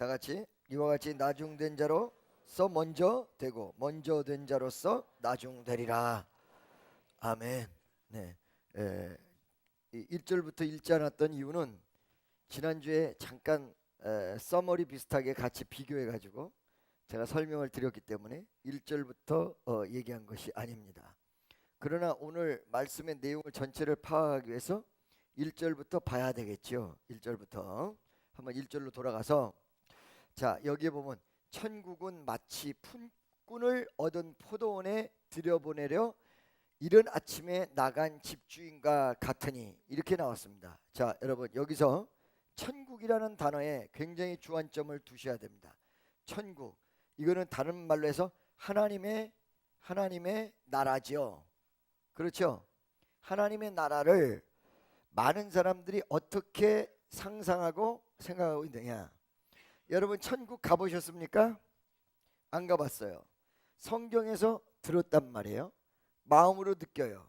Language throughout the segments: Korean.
다 같이 이와 같이 나중된 자로서 먼저 되고 먼저 된 자로서 나중되리라. 아멘. 네. 1절부터 읽지 않았던 이유는 지난주에 잠깐 서머리 비슷하게 같이 비교해 가지고 제가 설명을 드렸기 때문에 1절부터 얘기한 것이 아닙니다. 그러나 오늘 말씀의 내용을 전체를 파악하기 위해서 1절부터 봐야 되겠죠. 1절부터 한번 1절로 돌아가서, 자, 여기에 보면 천국은 마치 품꾼을 얻은 포도원에 들여보내려 이른 아침에 나간 집주인과 같으니, 이렇게 나왔습니다. 자, 여러분, 여기서 천국이라는 단어에 굉장히 주안점을 두셔야 됩니다. 천국, 이거는 다른 말로 해서 하나님의 나라죠. 그렇죠? 하나님의 나라를 많은 사람들이 어떻게 상상하고 생각하고 있느냐. 여러분, 천국 가보셨습니까? 안 가봤어요. 성경에서 들었단 말이에요. 마음으로 느껴요.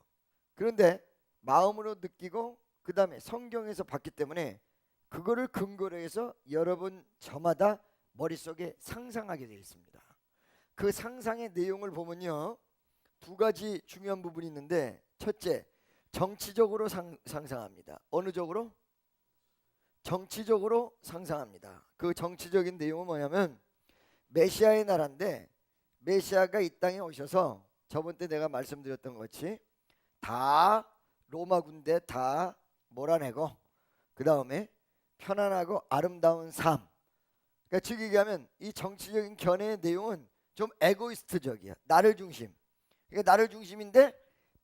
그런데 마음으로 느끼고 그 다음에 성경에서 봤기 때문에 그거를 근거로 해서 여러분 저마다 머릿속에 상상하게 되어 있습니다. 그 상상의 내용을 보면요, 두 가지 중요한 부분이 있는데, 첫째, 정치적으로 상상합니다. 어느 쪽으로? 정치적으로 상상합니다. 그 정치적인 내용은 뭐냐면 메시아의 나라인데, 메시아가 이 땅에 오셔서 저번 때 내가 말씀드렸던 것 같이 다 로마 군대 다 몰아내고 그 다음에 편안하고 아름다운 삶. 그러니까 즉 얘기하면 이 정치적인 견해의 내용은 좀 에고이스트적이야. 나를 중심. 그러니까 나를 중심인데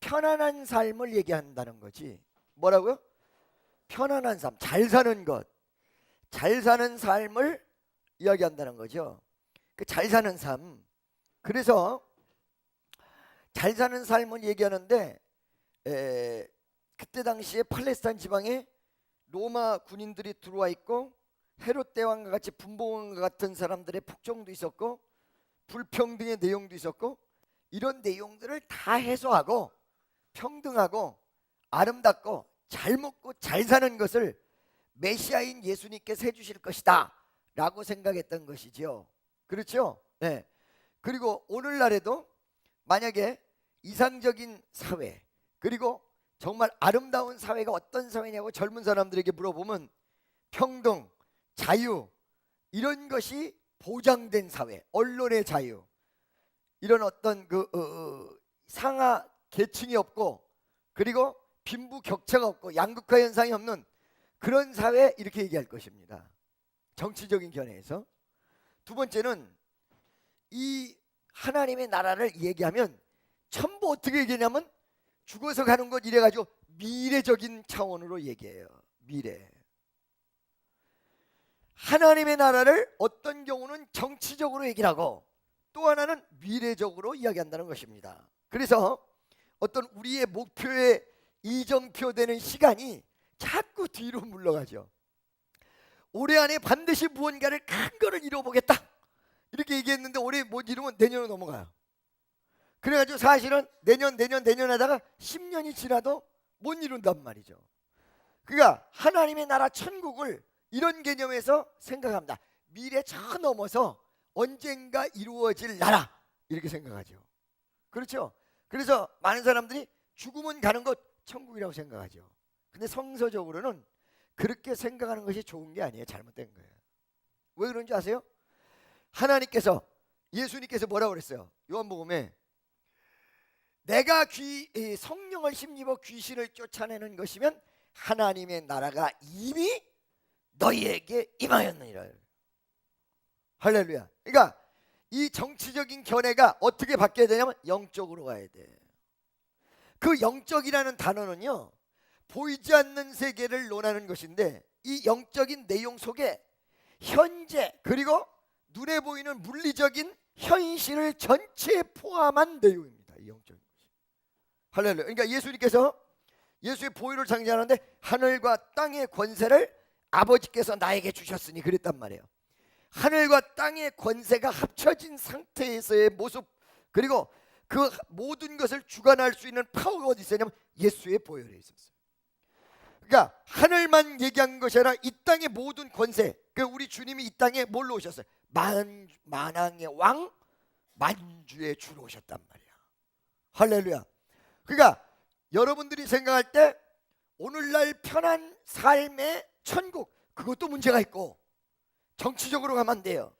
편안한 삶을 얘기한다는 거지. 뭐라고요? 편안한 삶, 잘 사는 것, 잘 사는 삶을 이야기한다는 거죠. 그 잘 사는 삶. 그래서 잘 사는 삶을 얘기하는데 그때 당시에 팔레스타인 지방에 로마 군인들이 들어와 있고 헤롯 대왕과 같이 분봉왕과 같은 사람들의 폭정도 있었고 불평등의 내용도 있었고, 이런 내용들을 다 해소하고 평등하고 아름답고 잘 먹고 잘 사는 것을 메시아인 예수님께서 해주실 것이다 라고 생각했던 것이지요. 그렇죠? 네. 그리고 오늘날에도 만약에 이상적인 사회, 그리고 정말 아름다운 사회가 어떤 사회냐고 젊은 사람들에게 물어보면 평등, 자유, 이런 것이 보장된 사회, 언론의 자유, 이런 어떤 상하 계층이 없고 그리고 빈부격차가 없고 양극화 현상이 없는 그런 사회, 이렇게 얘기할 것입니다. 정치적인 견해에서. 두 번째는 이 하나님의 나라를 얘기하면 전부 어떻게 얘기하냐면 죽어서 가는 것 이래가지고 미래적인 차원으로 얘기해요. 미래. 하나님의 나라를 어떤 경우는 정치적으로 얘기를 하고 또 하나는 미래적으로 이야기한다는 것입니다. 그래서 어떤 우리의 목표에 이정표 되는 시간이 자꾸 뒤로 물러가죠. 올해 안에 반드시 무언가를 큰 거를 이뤄보겠다 이렇게 얘기했는데 올해 못 이루면 내년으로 넘어가요. 그래가지고 사실은 내년 하다가 10년이 지나도 못 이룬단 말이죠. 그러니까 하나님의 나라 천국을 이런 개념에서 생각합니다. 미래 저 넘어서 언젠가 이루어질 나라, 이렇게 생각하죠. 그렇죠? 그래서 많은 사람들이 죽으면 가는 것 천국이라고 생각하죠. 근데 성서적으로는 그렇게 생각하는 것이 좋은 게 아니에요. 잘못된 거예요. 왜 그런지 아세요? 하나님께서, 예수님께서 뭐라고 그랬어요? 요한복음에 내가 성령을 힘입어 귀신을 쫓아내는 것이면 하나님의 나라가 이미 너희에게 임하였느니라. 할렐루야. 그러니까 이 정치적인 견해가 어떻게 바뀌어야 되냐면 영적으로 가야 돼. 그 영적이라는 단어는요, 보이지 않는 세계를 논하는 것인데 이 영적인 내용 속에 현재 그리고 눈에 보이는 물리적인 현실을 전체에 포함한 내용입니다. 이 영적인 것이. 할렐루야. 그러니까 예수님께서 예수의 보혈을 상징하는데 하늘과 땅의 권세를 아버지께서 나에게 주셨으니 그랬단 말이에요. 하늘과 땅의 권세가 합쳐진 상태에서의 모습, 그리고 그 모든 것을 주관할 수 있는 파워가 어디 있었냐면 예수의 보혈에 있었어요. 그러니까 하늘만 얘기한 것이 아니라 이 땅의 모든 권세, 그 우리 주님이 이 땅에 뭘로 오셨어요? 만왕의 왕, 만주의 주로 오셨단 말이야. 할렐루야. 그러니까 여러분들이 생각할 때 오늘날 편한 삶의 천국, 그것도 문제가 있고, 정치적으로 가면 안 돼요.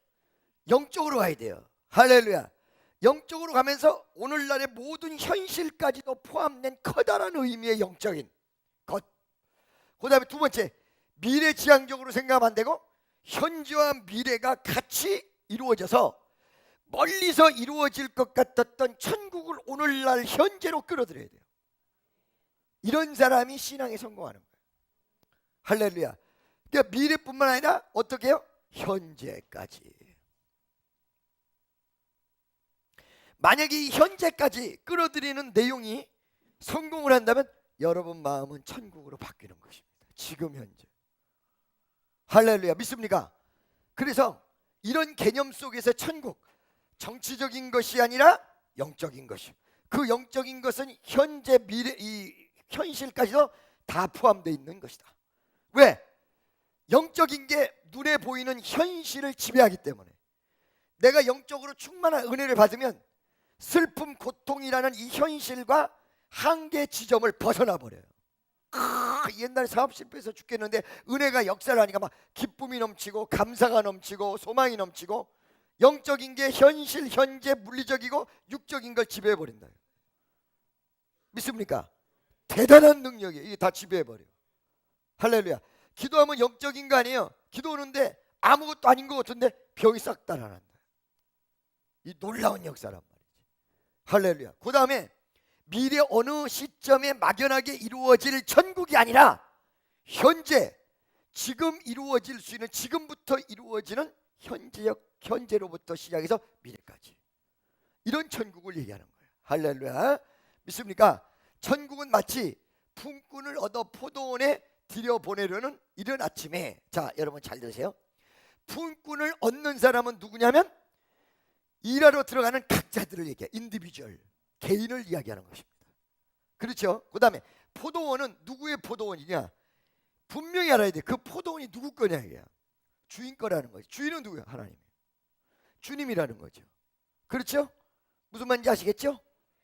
영적으로 가야 돼요. 할렐루야. 영적으로 가면서 오늘날의 모든 현실까지도 포함된 커다란 의미의 영적인 것. 그 다음에 두 번째, 미래지향적으로 생각하면 안 되고 현재와 미래가 같이 이루어져서 멀리서 이루어질 것 같았던 천국을 오늘날 현재로 끌어들여야 돼요. 이런 사람이 신앙에 성공하는 거예요. 할렐루야. 그러니까 미래뿐만 아니라 어떻게 해요? 현재까지. 만약에 이 현재까지 끌어들이는 내용이 성공을 한다면 여러분 마음은 천국으로 바뀌는 것입니다. 지금 현재. 할렐루야. 믿습니까? 그래서 이런 개념 속에서 천국, 정치적인 것이 아니라 영적인 것이, 그 영적인 것은 현재, 미래, 이 현실까지도 다 포함되어 있는 것이다. 왜? 영적인 게 눈에 보이는 현실을 지배하기 때문에. 내가 영적으로 충만한 은혜를 받으면 슬픔, 고통이라는 이 현실과 한계 지점을 벗어나 버려요. 옛날 사업 실패해서 죽겠는데 은혜가 역사를 하니까 막 기쁨이 넘치고 감사가 넘치고 소망이 넘치고, 영적인 게 현실, 현재, 물리적이고 육적인 걸 지배해 버린다. 믿습니까? 대단한 능력이에요. 이게 다 지배해 버려. 할렐루야. 기도하면 영적인 거 아니에요. 기도하는데 아무것도 아닌 것 같은데 병이 싹 달아난다. 이 놀라운 역사란 말이지. 할렐루야. 그 다음에 미래 어느 시점에 막연하게 이루어질 천국이 아니라 현재, 지금 이루어질 수 있는, 지금부터 이루어지는 현재로부터 시작해서 미래까지, 이런 천국을 얘기하는 거예요. 할렐루야. 믿습니까? 천국은 마치 품꾼을 얻어 포도원에 들여보내려는 이른 아침에, 자 여러분 잘 들으세요. 품꾼을 얻는 사람은 누구냐면 일하러 들어가는 각자들을 얘기해요. 인디비주얼, 개인을 이야기하는 것입니다. 그렇죠? 그 다음에 포도원은 누구의 포도원이냐? 분명히 알아야 돼. 그 포도원이 누구 거냐 이게. 주인 거라는 거죠. 주인은 누구야? 하나님이에요. 주님이라는 거죠. 그렇죠? 무슨 말인지 아시겠죠?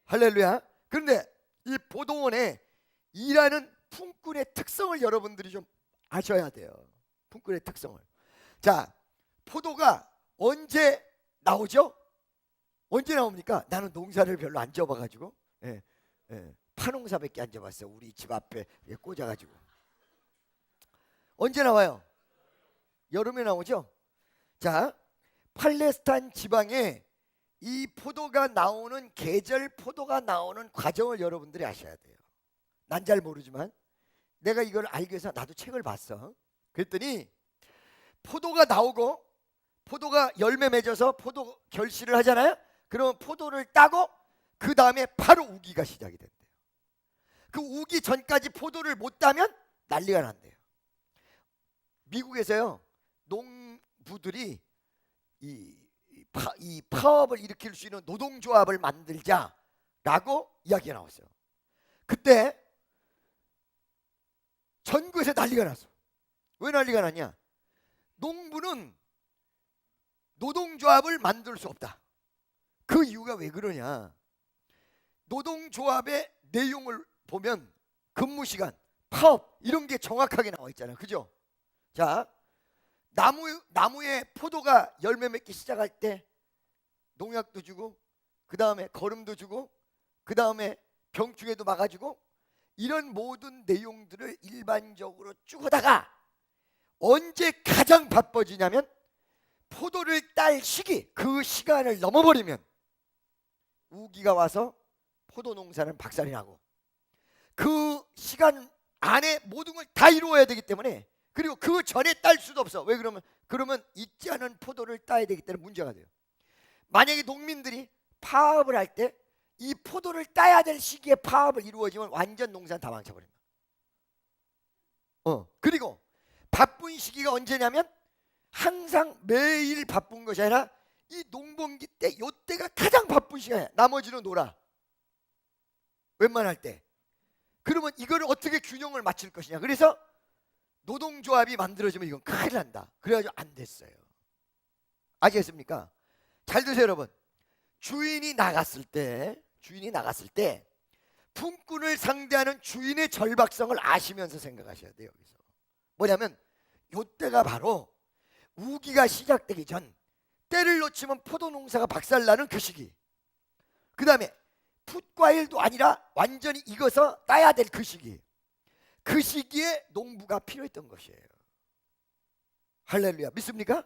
할렐루야. 그런데 이 포도원에 일하는 품꾼의 특성을 여러분들이 좀 아셔야 돼요. 품꾼의 특성을. 자, 포도가 언제 나오죠? 언제 나옵니까? 나는 농사를 별로 안 지어봐가지고 파농사밖에 안 지어봤어요. 우리 집 앞에 꽂아가지고. 언제 나와요? 여름에 나오죠? 자, 팔레스타인 지방에 이 포도가 나오는 계절, 포도가 나오는 과정을 여러분들이 아셔야 돼요. 난 잘 모르지만 내가 이걸 알기 위해서 나도 책을 봤어. 그랬더니 포도가 나오고 포도가 열매 맺어서 포도 결실을 하잖아요. 그러면 포도를 따고 그 다음에 바로 우기가 시작이 된대요. 그 우기 전까지 포도를 못 따면 난리가 난대요. 미국에서요, 농부들이 이 파업을 일으킬 수 있는 노동조합을 만들자라고 이야기가 나왔어요. 그때 전국에서 난리가 났어. 왜 난리가 났냐? 농부는 노동조합을 만들 수 없다. 그 이유가 왜 그러냐? 노동조합의 내용을 보면 근무시간, 파업 이런 게 정확하게 나와 있잖아요. 그죠? 자, 나무에 포도가 열매 맺기 시작할 때 농약도 주고, 그 다음에 거름도 주고, 그 다음에 병충해도 막아주고, 이런 모든 내용들을 일반적으로 쭉 하다가 언제 가장 바빠지냐면 포도를 딸 시기, 그 시간을 넘어버리면 우기가 와서 포도 농사는 박살이 나고, 그 시간 안에 모든 걸 다 이루어야 되기 때문에, 그리고 그 전에 딸 수도 없어. 왜 그러면 익지 않은 포도를 따야 되기 때문에 문제가 돼요. 만약에 농민들이 파업을 할 때 이 포도를 따야 될 시기에 파업을 이루어지면 완전 농사는 다 망쳐버립니다. 그리고 바쁜 시기가 언제냐면 항상 매일 바쁜 것이 아니라 이 농번기 때, 이때가 가장 바쁜 시간이야. 나머지는 놀아, 웬만할 때. 그러면 이거를 어떻게 균형을 맞출 것이냐. 그래서 노동조합이 만들어지면 이건 큰일 난다. 그래가지고 안 됐어요. 아시겠습니까? 잘 드세요 여러분. 주인이 나갔을 때 품꾼을 상대하는 주인의 절박성을 아시면서 생각하셔야 돼요. 여기서 뭐냐면 요때가 바로 우기가 시작되기 전, 때를 놓치면 포도 농사가 박살나는 그 시기, 그 다음에 풋과일도 아니라 완전히 익어서 따야 될 그 시기, 그 시기에 농부가 필요했던 것이에요. 할렐루야. 믿습니까?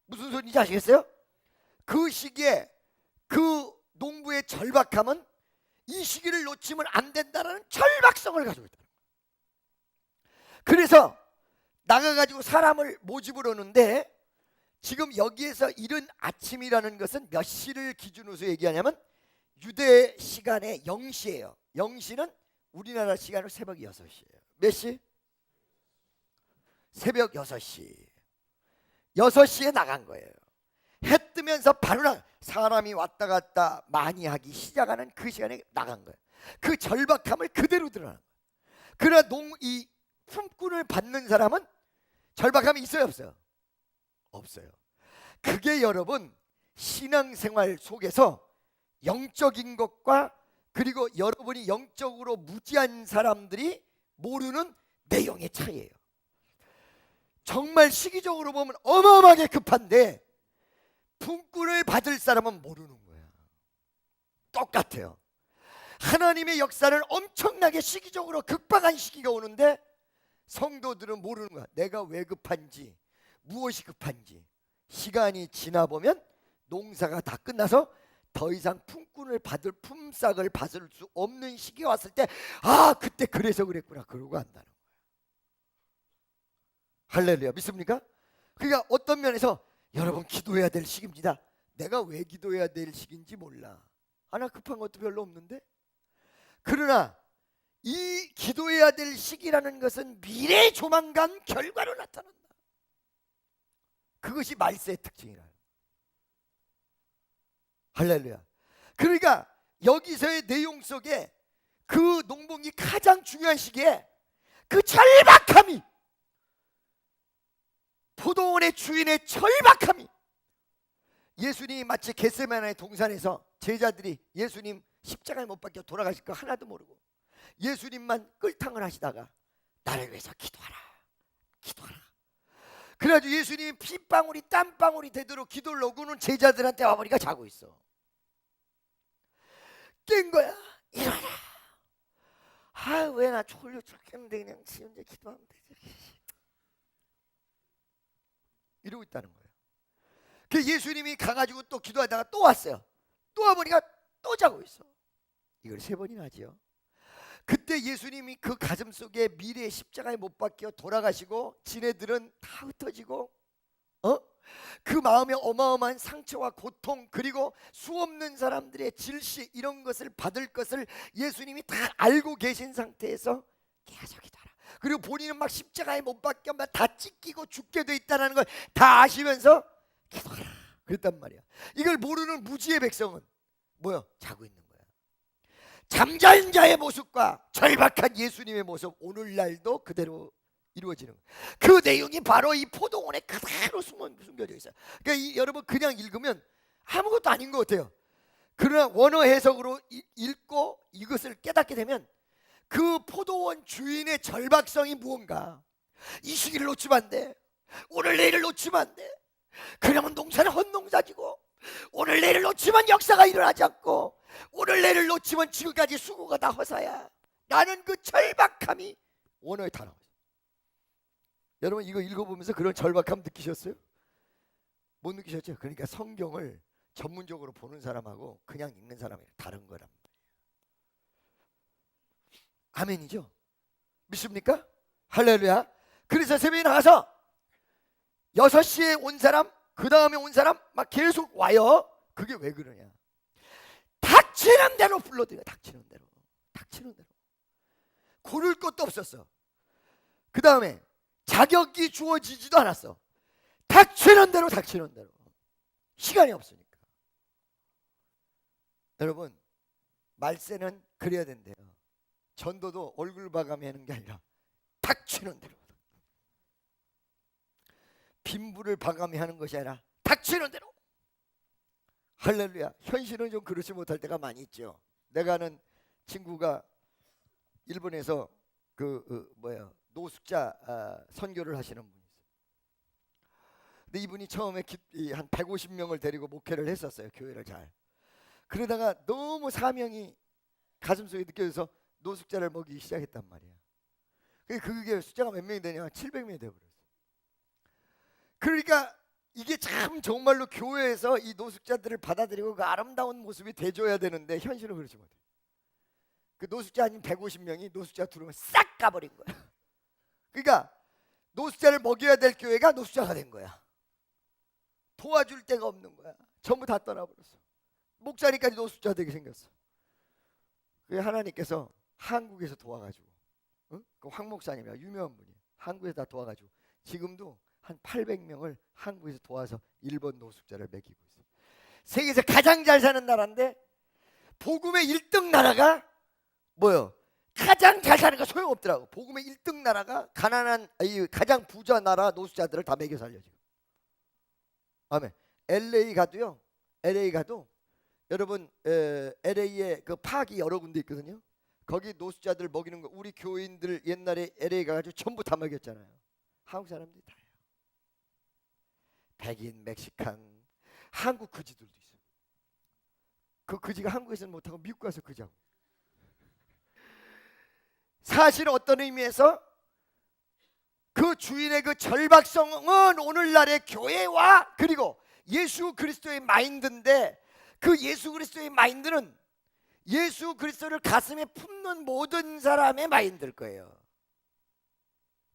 무슨 소리인지 아시겠어요? 그 시기에 그 농부의 절박함은 이 시기를 놓치면 안 된다는 절박성을 가지고 있다. 그래서 나가가지고 사람을 모집을 하는데, 지금 여기에서 이른 아침이라는 것은 몇 시를 기준으로 얘기하냐면 유대 시간의 0시예요. 0시는 우리나라 시간으로 새벽 6시예요. 몇 시? 새벽 6시. 6시에 나간 거예요. 해 뜨면서 바로 사람이 왔다 갔다 많이 하기 시작하는 그 시간에 나간 거예요. 그 절박함을 그대로 드러나는 거예요. 그러나 이 품꾼을 받는 사람은 절박함이 있어요, 없어요? 없어요. 그게 여러분 신앙생활 속에서 영적인 것과 그리고 여러분이 영적으로 무지한 사람들이 모르는 내용의 차이예요. 정말 시기적으로 보면 어마어마하게 급한데 품꾼을 받을 사람은 모르는 거야. 똑같아요. 하나님의 역사는 엄청나게 시기적으로 급박한 시기가 오는데 성도들은 모르는 거야. 내가 왜 급한지, 무엇이 급한지. 시간이 지나보면 농사가 다 끝나서 더 이상 품꾼을 받을, 품삯을 받을 수 없는 시기가 왔을 때, 아, 그때 그래서 그랬구나, 그러고 한다는 거예요. 할렐루야. 믿습니까? 그러니까 어떤 면에서 여러분 기도해야 될 시기입니다. 내가 왜 기도해야 될 시기인지 몰라. 하나 급한 것도 별로 없는데. 그러나 이 기도해야 될 시기라는 것은 미래 조만간 결과로 나타난다. 그것이 말세의 특징이라. 할렐루야. 그러니까 여기서의 내용 속에 그 농번기 가장 중요한 시기에 그 절박함이, 포도원의 주인의 절박함이, 예수님이 마치 겟세마네 동산에서 제자들이 예수님 십자가에 못 박혀 돌아가실 거 하나도 모르고 예수님만 끌탕을 하시다가 나를 위해서 기도하라, 기도하라. 그래가지고 예수님이 핏방울이 땀방울이 되도록 기도를 오고는 제자들한테 와보니까 자고 있어. 깬 거야. 일어나. 아, 왜 나 졸려 죽겠는데 그냥 지 혼자 기도하면 되지, 이러고 있다는 거예요. 그 예수님이 가가지고 또 기도하다가 또 왔어요. 또 와보니까 또 자고 있어. 이걸 3번이나 하지요. 그때 예수님이 그 가슴 속에 미래의 십자가에 못 박혀 돌아가시고 지네들은 다 흩어지고 그 마음에 어마어마한 상처와 고통, 그리고 수없는 사람들의 질시, 이런 것을 받을 것을 예수님이 다 알고 계신 상태에서 계속 기도하라. 그리고 본인은 막 십자가에 못 박혀 막 다 찢기고 죽게 돼 있다는 걸 다 아시면서 기도하라 그랬단 말이야. 이걸 모르는 무지의 백성은 뭐야? 자고 있는 거야. 잠자는 자의 모습과 절박한 예수님의 모습, 오늘날도 그대로 이루어지는 거예요. 그 내용이 바로 이 포도원에 그대로 숨겨져 있어요. 그러니까 여러분 그냥 읽으면 아무것도 아닌 것 같아요. 그러나 원어 해석으로 읽고 이것을 깨닫게 되면 그 포도원 주인의 절박성이 무언가, 이 시기를 놓치면 안 돼, 오늘 내일을 놓치면 안 돼, 그러면 농사는 헛농사지고, 오늘 내일을 놓치면 역사가 일어나지 않고, 오늘 내일을 놓치면 지금까지 수고가 다 허사야. 나는 그 절박함이 원어에 다 나와요. 여러분 이거 읽어보면서 그런 절박함 느끼셨어요? 못 느끼셨죠? 그러니까 성경을 전문적으로 보는 사람하고 그냥 읽는 사람이 다른 거란 말이에요. 아멘이죠? 믿습니까? 할렐루야. 그래서 새벽에 나가서 6시에 온 사람, 그 다음에 온 사람 막 계속 와요. 그게 왜 그러냐? 닥치는 대로 불러들여. 닥치는 대로. 닥치는 대로. 고를 것도 없었어. 그 다음에 자격이 주어지지도 않았어. 닥치는 대로, 닥치는 대로. 시간이 없으니까. 여러분 말세는 그래야 된대요. 전도도 얼굴 봐가며 하는 게 아니라 닥치는 대로. 빈부를 방감히 하는 것이 아니라 닥치는 대로. 할렐루야. 현실은 좀 그렇지 못할 때가 많이 있죠. 내가 아는 친구가 일본에서 노숙자 선교를 하시는 분이 있어요. 근데 이분이 처음에 한 150명을 데리고 목회를 했었어요. 교회를 잘. 그러다가 너무 사명이 가슴속에 느껴져서 노숙자를 먹이기 시작했단 말이야. 그게 숫자가 몇 명이 되냐면 700명이 되어버렸어요. 그러니까 이게 참 정말로 교회에서 이 노숙자들을 받아들이고 그 아름다운 모습이 돼줘야 되는데 현실은 그렇지 못해. 그 노숙자 아닌 150명이 노숙자 두르면 싹 가버린 거야. 그러니까 노숙자를 먹여야 될 교회가 노숙자가 된 거야. 도와줄 데가 없는 거야. 전부 다 떠나버렸어. 목자리까지 노숙자 되게 생겼어. 그 하나님께서 한국에서 도와가지고, 그 황 목사님이야, 유명한 분이 한국에서 다 도와가지고 지금도 한 800명을 한국에서 도와서 일본 노숙자를 먹이고 있어요. 세계에서 가장 잘 사는 나라인데 복음의 1등 나라가 뭐요? 가장 잘 사는 거 소용없더라고. 복음의 1등 나라가 가난한 가장 부자 나라 노숙자들을 다 먹여 살려 지금. 아멘. LA 가도 여러분 LA에 그 파악이 여러 군데 있거든요. 거기 노숙자들 먹이는 거 우리 교인들 옛날에 LA 가가지고 전부 다 먹였잖아요. 한국 사람들이 다예요. 백인, 멕시칸, 한국 거지들도 있어요. 그 거지가 한국에서는 못하고 미국 가서 거지하고. 사실 어떤 의미에서 그 주인의 그 절박성은 오늘날의 교회와 그리고 예수 그리스도의 마인드인데, 그 예수 그리스도의 마인드는 예수 그리스도를 가슴에 품는 모든 사람의 마인드일 거예요.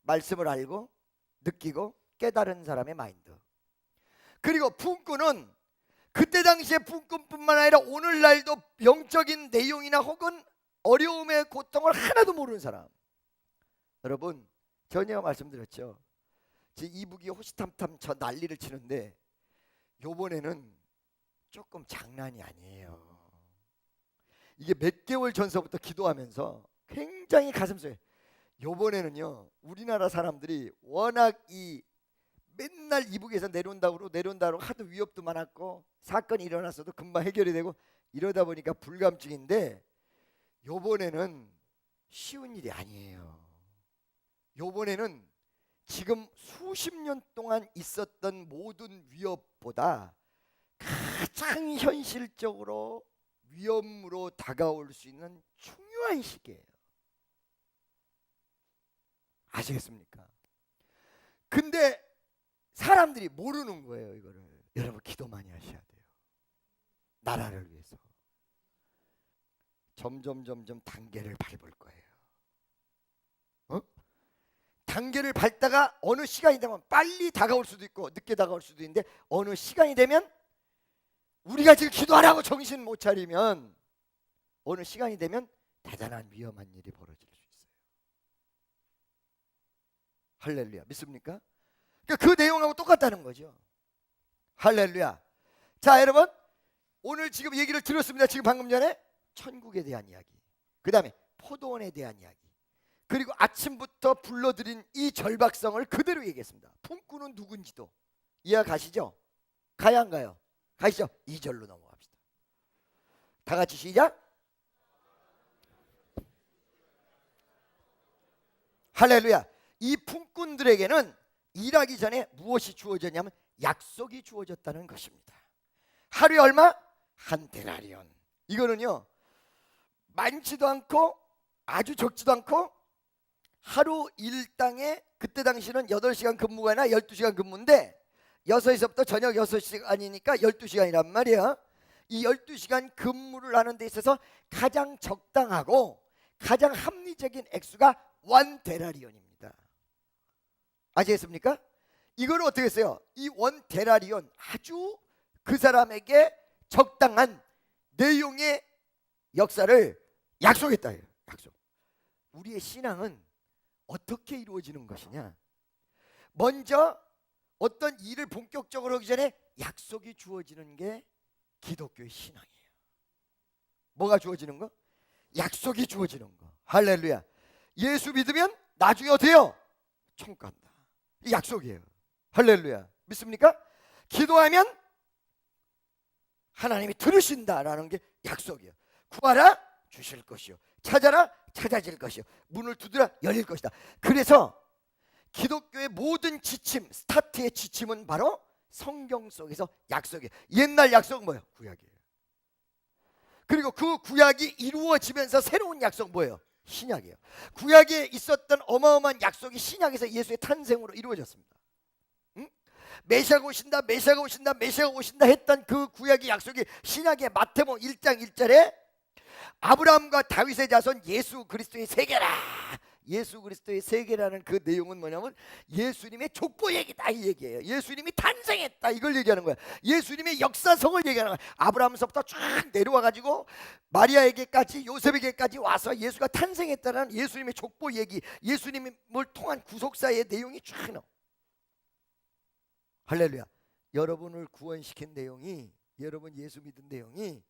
말씀을 알고 느끼고 깨달은 사람의 마인드. 그리고 품꾼은 그때 당시의 품꾼뿐만 아니라 오늘날도 영적인 내용이나 혹은 어려움의 고통을 하나도 모르는 사람. 여러분 전에 말씀드렸죠. 제 이북이 호시탐탐 저 난리를 치는데 요번에는 조금 장난이 아니에요. 이게 몇 개월 전서부터 기도하면서 굉장히 가슴속에, 요번에는요 우리나라 사람들이 워낙 맨날 이북에서 내려온다고 하도 위협도 많았고 사건이 일어났어도 금방 해결이 되고 이러다 보니까 불감증인데, 요번에는 쉬운 일이 아니에요. 요번에는 지금 수십 년 동안 있었던 모든 위협보다 가장 현실적으로 위험으로 다가올 수 있는 중요한 시기예요. 아시겠습니까? 근데 사람들이 모르는 거예요. 이거를 여러분 기도 많이 하셔야 돼요. 나라를 위해서. 점점 단계를 밟을 거예요. 단계를 밟다가 어느 시간이 되면 빨리 다가올 수도 있고 늦게 다가올 수도 있는데, 어느 시간이 되면 우리가 지금 기도 안 하고 정신 못 차리면 어느 시간이 되면 대단한 위험한 일이 벌어질 수 있어요. 할렐루야. 믿습니까? 그러니까 그 내용하고 똑같다는 거죠. 할렐루야. 자 여러분, 오늘 지금 얘기를 들었습니다. 지금 방금 전에 천국에 대한 이야기, 그 다음에 포도원에 대한 이야기, 그리고 아침부터 불러드린 이 절박성을 그대로 얘기했습니다. 품꾼은 누군지도 이해가 가시죠? 가야 안 가요? 가시죠. 2절로 넘어갑시다. 다 같이 시작. 할렐루야. 이 품꾼들에게는 일하기 전에 무엇이 주어졌냐면 약속이 주어졌다는 것입니다. 하루에 얼마? 한 데나리온. 이거는요 많지도 않고 아주 적지도 않고 하루 일당에, 그때 당시는 8시간 근무가 아니라 12시간 근무인데 6시부터 저녁 6시간이니까 12시간이란 말이야. 이 12시간 근무를 하는 데 있어서 가장 적당하고 가장 합리적인 액수가 1데나리온입니다. 아시겠습니까? 이걸 어떻게 했어요? 이 1데나리온, 아주 그 사람에게 적당한 내용의 역사를 약속했다. 약속. 우리의 신앙은 어떻게 이루어지는 것이냐? 먼저 어떤 일을 본격적으로 하기 전에 약속이 주어지는 게 기독교의 신앙이에요. 뭐가 주어지는 거? 약속이 주어지는 거. 할렐루야. 예수 믿으면 나중에 어때요? 천국 간다. 이 약속이에요. 할렐루야. 믿습니까? 기도하면 하나님이 들으신다라는 게 약속이에요. 구하라 주실 것이요, 찾아라 찾아질 것이요, 문을 두드려 열릴 것이다. 그래서 기독교의 모든 지침, 스타트의 지침은 바로 성경 속에서 약속이에요. 옛날 약속은 뭐예요? 구약이에요. 그리고 그 구약이 이루어지면서 새로운 약속 뭐예요? 신약이에요. 구약에 있었던 어마어마한 약속이 신약에서 예수의 탄생으로 이루어졌습니다. 응? 메시아가 오신다, 메시아가 오신다, 메시아가 오신다 했던 그 구약의 약속이 신약의 마태복음 1장 1절에 아브라함과 다윗의 자손 예수 그리스도의 세계라. 예수 그리스도의 세계라는 그 내용은 뭐냐면 예수님의 족보 얘기다, 이 얘기예요. 예수님이 탄생했다, 이걸 얘기하는 거야. 예수님의 역사성을 얘기하는 거야. 아브라함서부터 쫙 내려와 가지고 마리아에게까지, 요셉에게까지 와서 예수가 탄생했다는 예수님의 족보 얘기, 예수님을 통한 구속사의 내용이 쫙 나와. 할렐루야. 여러분을 구원시킨 내용이, 여러분 예수 믿은 내용이,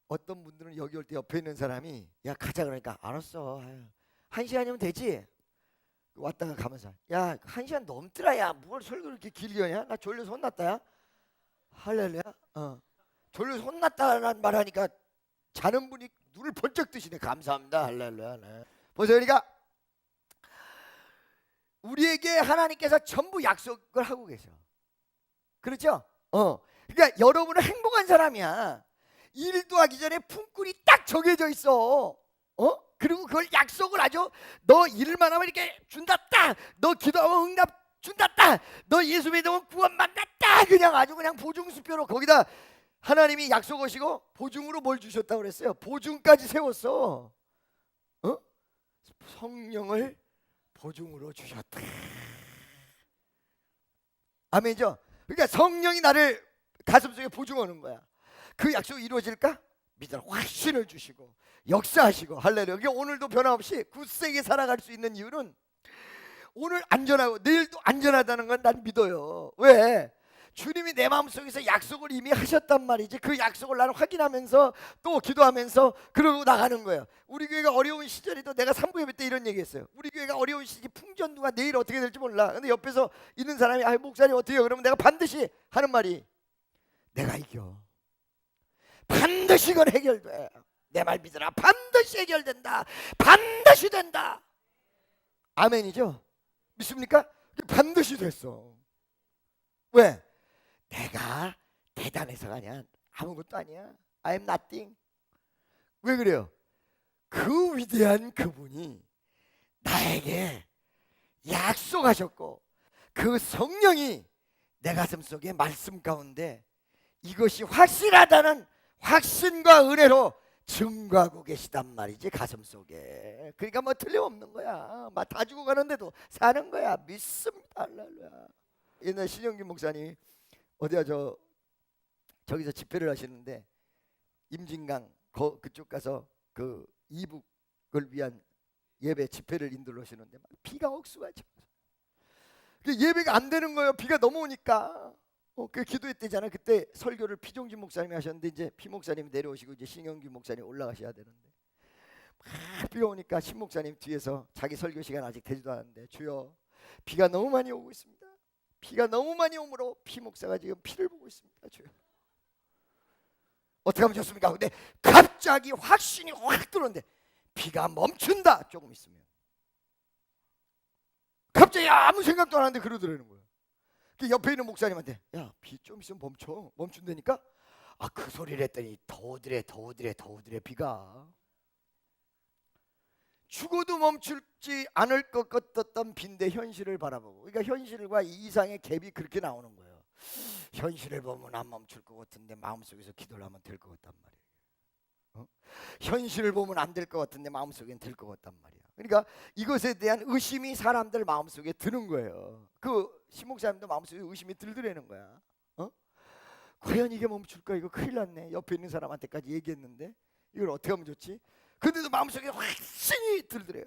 어떤 분들은 여기 올 때 옆에 있는 사람이 야 가자 그러니까 알았어, 아유, 1시간이면 되지. 왔다가 가면서 야 1시간 넘더라, 야 뭘 설교를 이렇게 길게 하냐, 나 졸려서 혼났다. 야 할렐루야. 졸려서 혼났다라는 말 하니까 자는 분이 눈을 번쩍 뜨시네. 감사합니다. 할렐루야. 네. 보세요. 그러니까 우리에게 하나님께서 전부 약속을 하고 계셔. 그렇죠? 그러니까 여러분은 행복한 사람이야. 일도 하기 전에 품꾼이 딱 정해져 있어. 그리고 그걸 약속을 하죠. 너 일만 하면 이렇게 준다, 딱. 너 기도하면 응답 준다, 딱. 너 예수 믿으면 구원받는다, 딱. 그냥 아주 그냥 보증수표로 거기다 하나님이 약속하시고 보증으로 뭘 주셨다고 그랬어요? 보증까지 세웠어. 성령을 보증으로 주셨다. 아멘이죠? 그러니까 성령이 나를 가슴속에 보증하는 거야. 그 약속이 이루어질까? 믿으라. 확신을 주시고 역사하시고. 할렐루야. 그러니까 오늘도 변함없이 굳세게 살아갈 수 있는 이유는 오늘 안전하고 내일도 안전하다는 건 난 믿어요. 왜? 주님이 내 마음속에서 약속을 이미 하셨단 말이지. 그 약속을 나는 확인하면서 또 기도하면서 그러고 나가는 거예요. 우리 교회가 어려운 시절에도 내가 3부 예배 때 이런 얘기했어요. 우리 교회가 어려운 시기, 풍전도가 내일 어떻게 될지 몰라. 근데 옆에서 있는 사람이 아 목사님 어떻게 해요? 그러면 내가 반드시 하는 말이 내가 이겨. 반드시 이건 해결돼. 내 말 믿으라. 반드시 해결된다. 반드시 된다. 아멘이죠? 믿습니까? 반드시 됐어. 왜? 내가 대단해서가 아니야. 아무것도 아니야. I am nothing. 왜 그래요? 그 위대한 그분이 나에게 약속하셨고 그 성령이 내 가슴 속에 말씀 가운데 이것이 확실하다는 확신과 은혜로 증거하고 계시단 말이지, 가슴 속에. 그러니까 뭐 틀림없는 거야. 막 다 죽어가는데도 사는 거야. 믿습니다. 할렐루야. 옛날 신영균 목사님 어디야 저기서 집회를 하시는데 임진강 그쪽 가서 그 이북을 위한 예배 집회를 인도를 하시는데 막 비가 억수가 쳐. 예배가 안 되는 거예요. 비가 너무 오니까. 그 기도했대잖아. 그때 설교를 피종진 목사님이 하셨는데 이제 피 목사님이 내려오시고 이제 신영균 목사님 올라가셔야 되는데 막 비가 오니까 신 목사님 뒤에서 자기 설교 시간 아직 되지도 않았는데 주여 비가 너무 많이 오고 있습니다. 비가 너무 많이 오므로 피 목사가 지금 피를 보고 있습니다. 주여 어떻게 하면 좋습니까? 근데 갑자기 확신이 확 들어오는데 비가 멈춘다. 조금 있으면 갑자기 아무 생각도 안 하는데 그러더라는 거예요. 그 옆에 있는 목사님한테 야, 비 좀 있으면 멈춘다니까? 아, 그 소리를 했더니 더 오더래 비가. 죽어도 멈출지 않을 것 같았던 빈대 현실을 바라보고, 그러니까 현실과 이상의 갭이 그렇게 나오는 거예요. 현실을 보면 안 멈출 것 같은데 마음속에서 기도를 하면 될 것 같단 말이에요. 현실을 보면 안 될 것 같은데 마음속엔 될 것 같단 말이야. 그러니까 이것에 대한 의심이 사람들 마음속에 드는 거예요. 그 신목사님도 마음속에 의심이 들더라는 거야. 과연 이게 멈출까? 이거 큰일 났네. 옆에 있는 사람한테까지 얘기했는데 이걸 어떻게 하면 좋지? 근데도 마음속에 확신이 들더래요.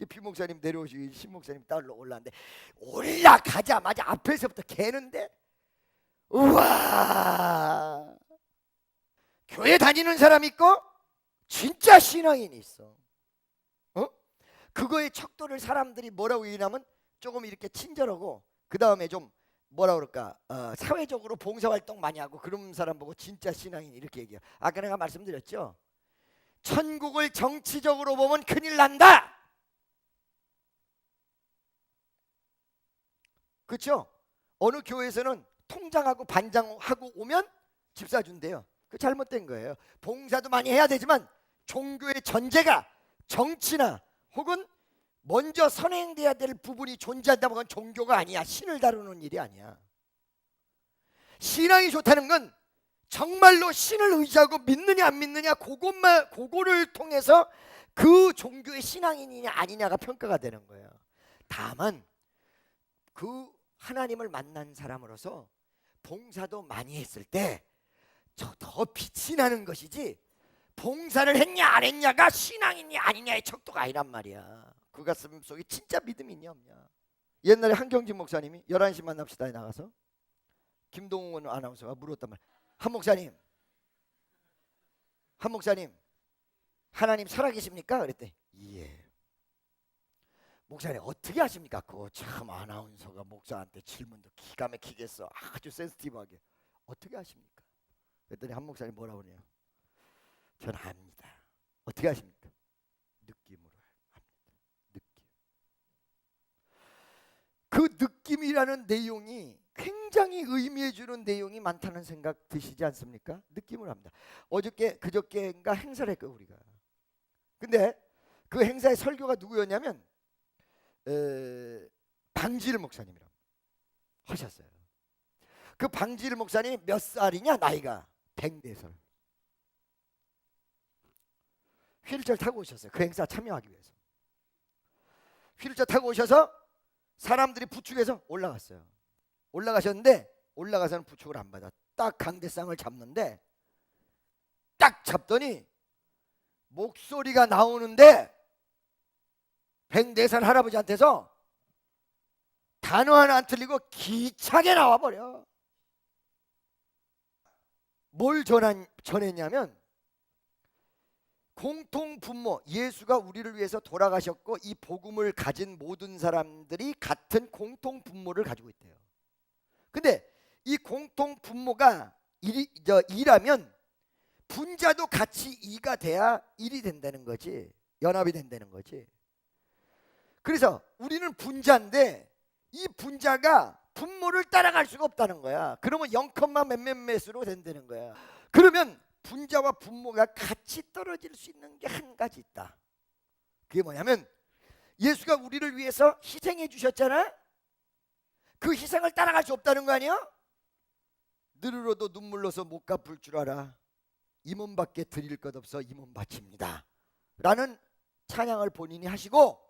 피목사님 내려오시고 신목사님 따로 올라왔는데 올라가자마자 앞에서부터 개는데 우와, 교회 다니는 사람이 있고 진짜 신앙인이 있어. 그거의 척도를 사람들이 뭐라고 얘기하면 조금 이렇게 친절하고 그 다음에 좀 뭐라 그럴까, 사회적으로 봉사활동 많이 하고 그런 사람 보고 진짜 신앙인 이렇게 얘기해요. 아까 내가 말씀드렸죠. 천국을 정치적으로 보면 큰일 난다. 그렇죠? 어느 교회에서는 통장하고 반장하고 오면 집사 준대요. 그 잘못된 거예요. 봉사도 많이 해야 되지만 종교의 전제가 정치나 혹은 먼저 선행돼야 될 부분이 존재한다면 그건 종교가 아니야. 신을 다루는 일이 아니야. 신앙이 좋다는 건 정말로 신을 의지하고 믿느냐 안 믿느냐 그거를 통해서 그 종교의 신앙인이냐 아니냐가 평가가 되는 거예요. 다만 그 하나님을 만난 사람으로서 봉사도 많이 했을 때 더 빛이 나는 것이지 봉사를 했냐 안 했냐가 신앙이냐 아니냐의 척도가 아니란 말이야. 그 가슴 속에 진짜 믿음이 있냐 없냐. 옛날에 한경진 목사님이 11시 만납시다에 나가서 김동원 아나운서가 물었단 말이야. 한 목사님 하나님 살아계십니까? 그랬더니 예. 목사님 어떻게 하십니까? 그거 참 아나운서가 목사한테 질문도 기가 막히게 했어. 아주 센시티브하게. 어떻게 하십니까? 그랬더니 한 목사님 뭐라고 그래요? 전 압니다. 어떻게 하십니까? 느낌으로 합니다. 느낌. 그 느낌이라는 내용이 굉장히 의미해 주는 내용이 많다는 생각 드시지 않습니까? 느낌을 합니다. 그저께인가 행사를 했고 우리가. 근데 그 행사의 설교가 누구였냐면 방지일 목사님이라고 하셨어요. 그 방지일 목사님 몇 살이냐? 나이가 104살. 휠체어 타고 오셨어요. 그 행사 참여하기 위해서. 휠체어 타고 오셔서 사람들이 부축해서 올라갔어요. 올라가셨는데 올라가서는 부축을 안 받아. 딱 강대상을 잡는데 딱 잡더니 목소리가 나오는데 104살 할아버지한테서 단어 하나 안 틀리고 기차게 나와버려. 뭘 전했냐면 공통 분모, 예수가 우리를 위해서 돌아가셨고 이 복음을 가진 모든 사람들이 같은 공통 분모를 가지고 있대요. 근데 이 공통 분모가 2라면 분자도 같이 2가 돼야 1이 된다는 거지. 연합이 된다는 거지. 그래서 우리는 분자인데 이 분자가 분모를 따라갈 수가 없다는 거야. 그러면 0, 몇몇몇으로 된다는 거야. 그러면 분자와 분모가 같이 떨어질 수 있는 게 한 가지 있다. 그게 뭐냐면 예수가 우리를 위해서 희생해 주셨잖아. 그 희생을 따라갈 수 없다는 거 아니야? 늘으로도 눈물로서 못 갚을 줄 알아. 이 몸밖에 드릴 것 없어 이 몸 바칩니다 라는 찬양을 본인이 하시고,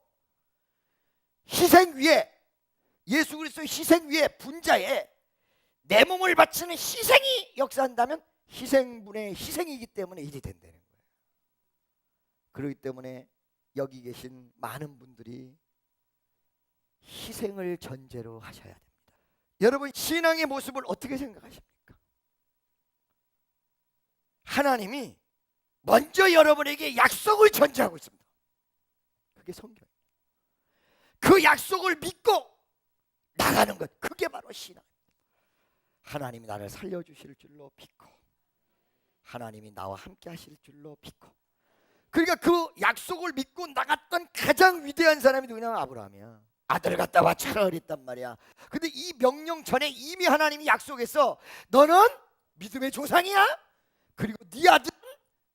희생 위에 예수 그리스도의 희생 위에 분자에 내 몸을 바치는 희생이 역사한다면 희생분의 희생이기 때문에 일이 된다는 거예요. 그렇기 때문에 여기 계신 많은 분들이 희생을 전제로 하셔야 됩니다. 여러분 신앙의 모습을 어떻게 생각하십니까? 하나님이 먼저 여러분에게 약속을 전제하고 있습니다. 그게 성경입니다. 그 약속을 믿고 나가는 것, 그게 바로 신앙입니다. 하나님이 나를 살려주실 줄로 믿고 하나님이 나와 함께 하실 줄로 믿고. 그러니까 그 약속을 믿고 나갔던 가장 위대한 사람이 누구냐면 아브라함이야. 아들을 갖다 바쳐라 그랬단 말이야. 근데 이 명령 전에 이미 하나님이 약속했어. 너는 믿음의 조상이야. 그리고 네 아들은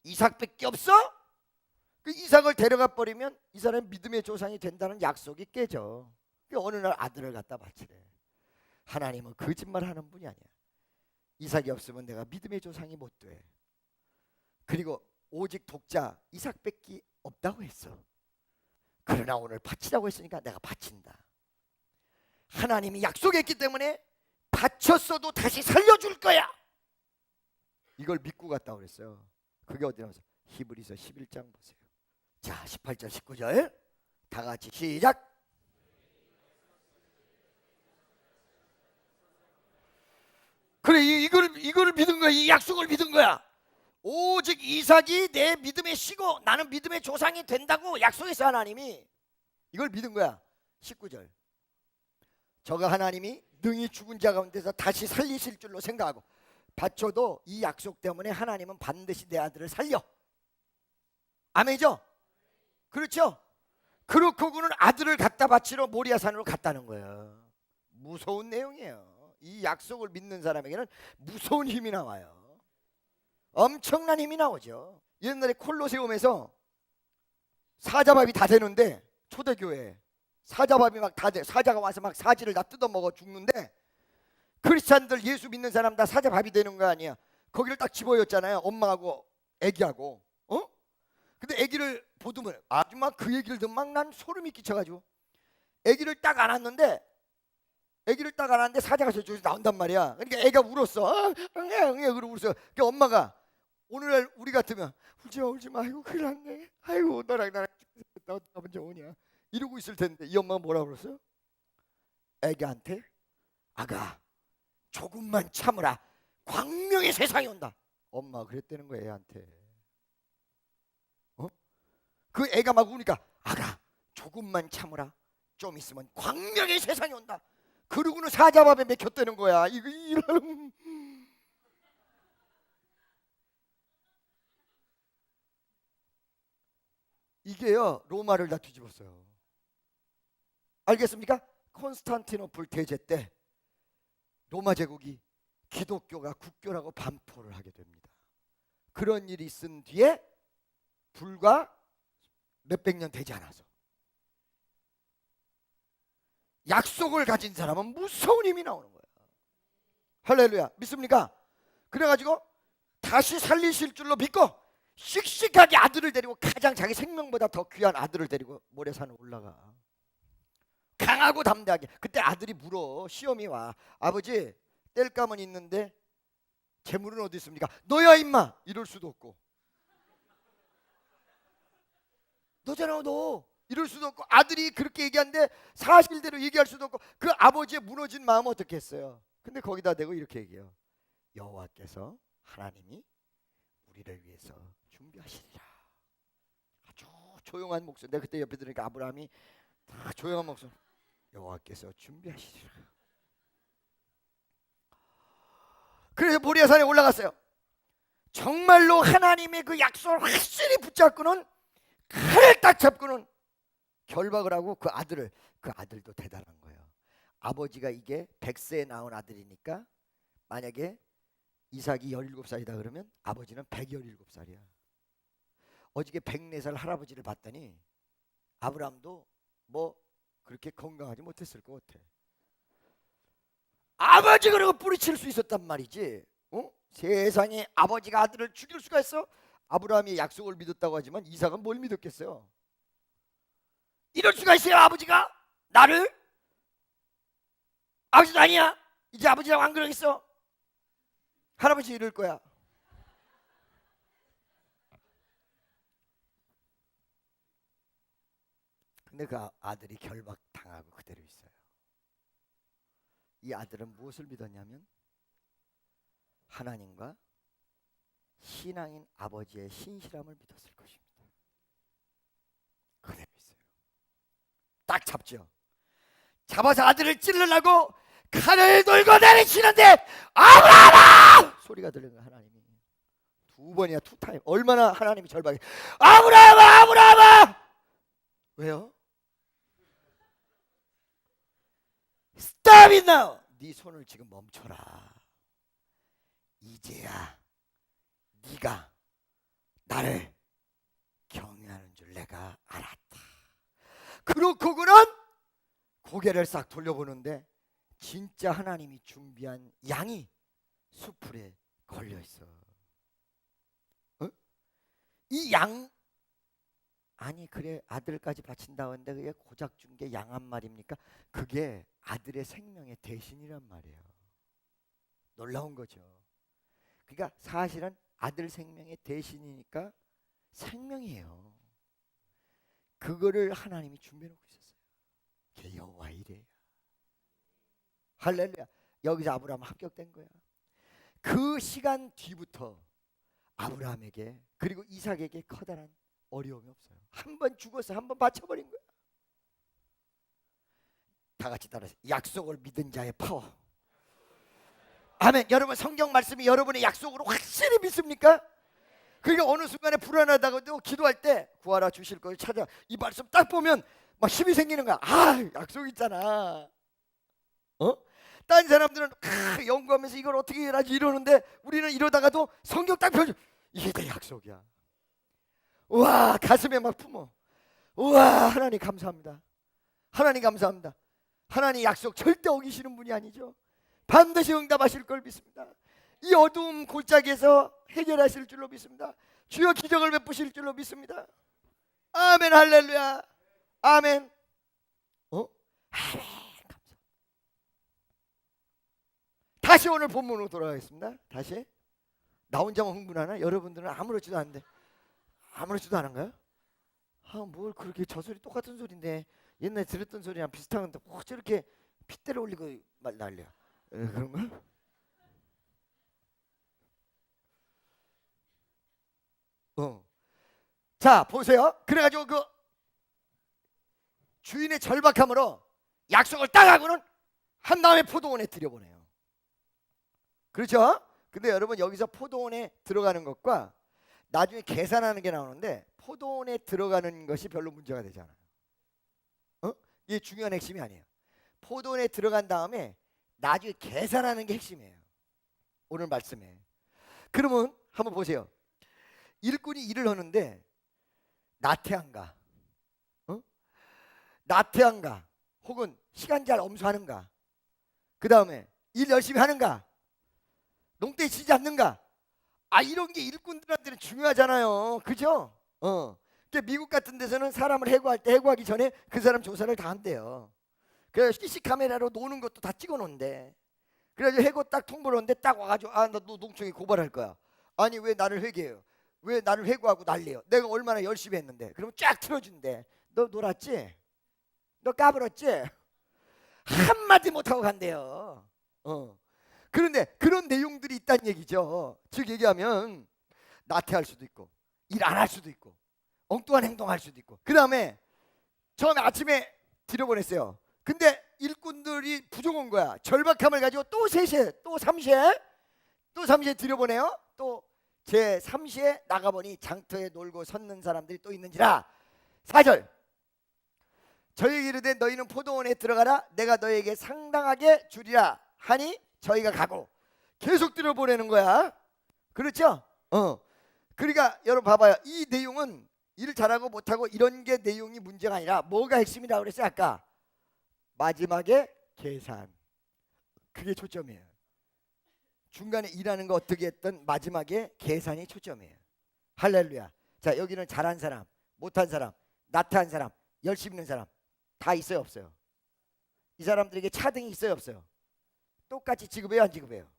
이삭밖에 없어. 그 이삭을 데려가 버리면 이 사람이 믿음의 조상이 된다는 약속이 깨져. 어느 날 아들을 갖다 바치래. 하나님은 거짓말하는 분이 아니야. 이삭이 없으면 내가 믿음의 조상이 못 돼. 그리고 오직 독자 이삭밖에 없다고 했어. 그러나 오늘 바치라고 했으니까 내가 바친다. 하나님이 약속했기 때문에 바쳤어도 다시 살려줄 거야. 이걸 믿고 갔다고 그랬어요. 그게 어디 나오세요? 히브리서 11장 보세요. 자, 18절 19절 다 같이 시작. 그래, 이거를 믿은 거야. 이 약속을 믿은 거야. 오직 이삭이 내 믿음의 씨고 나는 믿음의 조상이 된다고 약속했어 하나님이. 이걸 믿은 거야. 19절 저가 하나님이 능히 죽은 자 가운데서 다시 살리실 줄로 생각하고 바쳐도 이 약속 때문에 하나님은 반드시 내 아들을 살려. 아멘이죠? 그렇죠? 그렇고 그는 아들을 갖다 바치러 모리아산으로 갔다는 거예요. 무서운 내용이에요. 이 약속을 믿는 사람에게는 무서운 힘이 나와요. 엄청난 힘이 나오죠. 옛날에 콜로세움에서 사자밥이 다 되는데, 초대교회 사자밥이 막 다 돼, 사자가 와서 막 사지를 다 뜯어먹어 죽는데, 크리스찬들 예수 믿는 사람 다 사자밥이 되는 거 아니야. 거기를 딱 집어였잖아요. 엄마하고 애기하고. 근데 애기를 보더면 아주 막 그 얘기를 듣면 막 난 소름이 끼쳐가지고 애기를 딱 안았는데 사자가 저쪽에서 나온단 말이야. 그러니까 애가 울었어. 응애 그러고 울었어. 그러니까 엄마가 오늘날 우리 같으면 울지 마. 아이고 큰일 났네. 아이고 나랑 나 먼저 오냐 이러고 있을 텐데, 이 엄마가 뭐라 그랬어요? 애기한테 아가 조금만 참으라. 광명의 세상이 온다. 엄마가 그랬다는 거야 애한테. 그 애가 막 우니까 아가 조금만 참으라. 좀 있으면 광명의 세상이 온다. 그러고는 사자밥에 맥혔다는 거야. 이게요 로마를 다 뒤집었어요. 알겠습니까? 콘스탄티노플 대제 때 로마 제국이 기독교가 국교라고 반포를 하게 됩니다. 그런 일이 있은 뒤에 불과 몇백 년 되지 않아서 약속을 가진 사람은 무서운 힘이 나오는 거야. 할렐루야. 믿습니까? 그래가지고 다시 살리실 줄로 믿고 씩씩하게 아들을 데리고, 가장 자기 생명보다 더 귀한 아들을 데리고 모래산에 올라가. 강하고 담대하게. 그때 아들이 물어. 시험이 와. 아버지 뗄감은 있는데 재물은 어디 있습니까? 너야 임마. 이럴 수도 없고, 너잖아 너. 이럴 수도 없고, 아들이 그렇게 얘기하는데 사실대로 얘기할 수도 없고, 그 아버지의 무너진 마음은 어떻게 했어요? 근데 거기다 대고 이렇게 얘기해요. 여호와께서 하나님이 우리를 위해서 준비하시리라. 아주 조용한 목소리. 내가 그때 옆에 들으니까 아브라함이 다 조용한 목소리. 여호와께서 준비하시리라. 그래서 모리아산에 올라갔어요. 정말로 하나님의 그 약속을 확실히 붙잡고는, 칼을 딱 잡고는 결박을 하고 그 아들도 대단한 거예요. 아버지가 이게 100세에 낳은 아들이니까 만약에 이삭이 17살이다 그러면 아버지는 117살이야. 어저께 104살 할아버지를 봤더니 아브라함도 뭐 그렇게 건강하지 못했을 것 같아. 아버지 그러고 뿌리칠 수 있었단 말이지. 세상에 아버지가 아들을 죽일 수가 있어? 아브라함이 약속을 믿었다고 하지만 이삭은 뭘 믿었겠어요? 이럴 수가 있어요? 아버지가 나를? 아버지도 아니야. 이제 아버지라고 안 그러겠어? 할아버지 이럴 거야. 근데 그 아들이 결박당하고 그대로 있어요. 이 아들은 무엇을 믿었냐면 하나님과 신앙인 아버지의 신실함을 믿었을 것입니다. 그대로 있어요. 딱 잡죠. 잡아서 아들을 찔러려고 칼을 들고 내리치는데 아브라함아! 소리가 들리는 거야. 하나님이 두 번이야. 투타임. 얼마나 하나님이 절박해. 아브라함아! 아브라함아! 왜요? Stop it now. 네 손을 지금 멈춰라. 이제야 네가 나를 경외하는 줄 내가 알았다. 그렇고 그는 고개를 싹 돌려보는데 진짜 하나님이 준비한 양이 수풀에 걸려 있어. 이 양, 아니 그래 아들까지 바친다는데 그게 고작 준 게 양 한 마리입니까? 그게 아들의 생명의 대신이란 말이에요. 놀라운 거죠. 그러니까 사실은 아들 생명의 대신이니까 생명이에요. 그거를 하나님이 준비해놓고 있었어요. 그게 여호와 이래요. 할렐루야. 여기서 아브라함 합격된 거야. 그 시간 뒤부터 아브라함에게 그리고 이삭에게 커다란 어려움이 없어요. 한 번 죽어서 한 번 바쳐버린 거야. 다 같이 따라하세요. 약속을 믿은 자의 파워. 아멘. 여러분 성경 말씀이 여러분의 약속으로 확실히 믿습니까? 그러니까 어느 순간에 불안하다고도 기도할 때 구하라 주실 걸 찾아, 이 말씀 딱 보면 막 힘이 생기는 거야. 아, 약속 있잖아. 딴 사람들은 연구하면서 이걸 어떻게 해야지 이러는데 우리는 이러다가도 성경 딱 펴줘. 이게 내 약속이야. 우와, 가슴에 막 품어. 우와, 하나님 감사합니다. 하나님 감사합니다. 하나님 약속 절대 어기시는 분이 아니죠. 반드시 응답하실 걸 믿습니다. 이 어두움 골짜기에서 해결하실 줄로 믿습니다. 주여 기적을 베푸실 줄로 믿습니다. 아멘. 할렐루야. 아멘. 아멘. 감사. 다시 오늘 본문으로 돌아가겠습니다. 다시. 나 혼자만 흥분하나? 여러분들은 아무렇지도 않은데. 아무렇지도 않은가요? 아, 뭘 그렇게, 저 소리 똑같은 소리인데 옛날에 들었던 소리랑 비슷한 건데 꼭 저렇게 핏대를 올리고 난리야. 그런가? 자, 보세요. 그래가지고 그 주인의 절박함으로 약속을 딱 하고는 한 다음에 포도원에 들여보내요. 그렇죠? 근데 여러분 여기서 포도원에 들어가는 것과 나중에 계산하는 게 나오는데 포도원에 들어가는 것이 별로 문제가 되지 않아요. 이게 중요한 핵심이 아니에요. 포도원에 들어간 다음에 나중에 계산하는 게 핵심이에요. 오늘 말씀에. 그러면 한번 보세요. 일꾼이 일을 하는데 나태한가? 나태한가? 혹은 시간 잘 엄수하는가? 그 다음에 일 열심히 하는가? 농땡이 치지 않는가? 아, 이런 게 일꾼들한테는 중요하잖아요. 그죠? 그러니까 미국 같은 데서는 사람을 해고할 때 해고하기 전에 그 사람 조사를 다 한대요. 그래서 CC 카메라로 노는 것도 다 찍어 놓는데, 그래가지고 해고 딱 통보를 하는데 딱 와가지고 아, 나 너 농청에 고발할 거야. 아니 왜 나를 회계해요? 왜 나를 회고하고 난리예요? 내가 얼마나 열심히 했는데. 그러면 쫙 틀어준대. 너 놀았지? 너 까불었지? 한마디 못하고 간대요. 그런데 그런 내용들이 있다는 얘기죠. 즉 얘기하면 나태할 수도 있고 일 안 할 수도 있고 엉뚱한 행동할 수도 있고, 그 다음에 처음에 아침에 들여보냈어요. 근데 일꾼들이 부족한 거야. 절박함을 가지고 또 3시에 또 3시에 또 3시에 들여보내요. 또 제 3시에 나가보니 장터에 놀고 섰는 사람들이 또 있는지라. 4절 저희에게 이르되 너희는 포도원에 들어가라. 내가 너희에게 상당하게 주리라 하니 저희가 가고. 계속 들여보내는 거야. 그렇죠? 그러니까 여러분 봐봐요. 이 내용은 일 잘하고 못하고 이런 게 내용이 문제가 아니라 뭐가 핵심이라고 그랬어요 아까? 마지막에 계산. 그게 초점이에요. 중간에 일하는 거 어떻게 했든 마지막에 계산이 초점이에요. 할렐루야. 자, 여기는 잘한 사람, 못한 사람, 나태한 사람, 열심히 있는 사람 다 있어요 없어요? 이 사람들에게 차등이 있어요 없어요? 똑같이 지급해요 안 지급해요?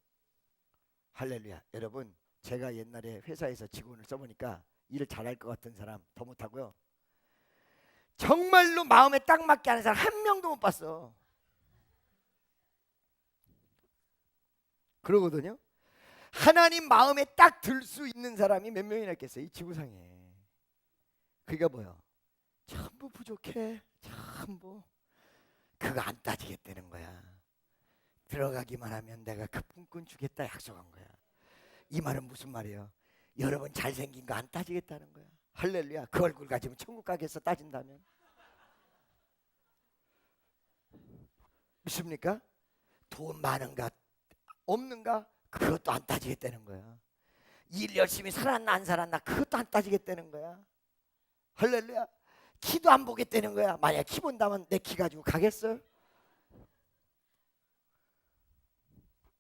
할렐루야. 여러분 제가 옛날에 회사에서 직원을 써보니까 일을 잘할 것 같은 사람 더 못하고요, 정말로 마음에 딱 맞게 하는 사람 한 명도 못 봤어. 그러거든요. 하나님 마음에 딱 들 수 있는 사람이 몇 명이나 있겠어요 이 지구상에. 그게 뭐야? 전부 부족해. 전부. 그거 안 따지겠다는 거야. 들어가기만 하면 내가 그 품꾼 주겠다 약속한 거야. 이 말은 무슨 말이에요? 여러분 잘생긴 거 안 따지겠다는 거야. 할렐루야. 그 얼굴 가지면 천국 가겠어 따진다면? 믿습니까? 돈 많은가 없는가 그것도 안 따지겠다는 거야. 일 열심히 살았나 안 살았나 그것도 안 따지겠다는 거야. 할렐루야. 키도 안 보겠다는 거야. 만약 키 본다면 내 키 가지고 가겠어?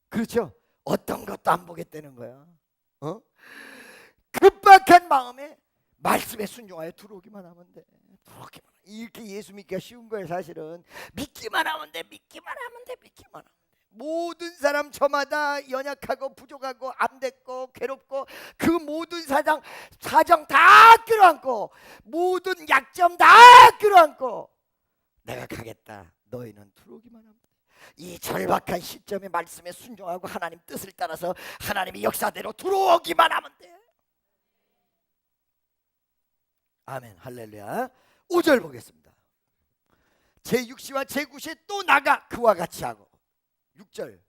그렇죠? 어떤 것도 안 보겠다는 거야. 급박한 마음에 말씀에 순종하여 들어오기만 하면 돼. 들어오기만. 이렇게 예수 믿기가 쉬운 거예요 사실은. 믿기만 하면 돼. 믿기만 하면 돼. 믿기만 하면 돼. 모든 사람 저마다 연약하고 부족하고 안 됐고 괴롭고 그 모든 사정 다 끌어안고 모든 약점 다 끌어안고 내가 가겠다. 너희는 들어오기만 하면 돼. 이 절박한 시점에 말씀에 순종하고 하나님 뜻을 따라서 하나님의 역사대로 들어오기만 하면 돼. 아멘. 할렐루야. 5절 보겠습니다. 제6시와 제9시에 또 나가 그와 같이 하고. 6절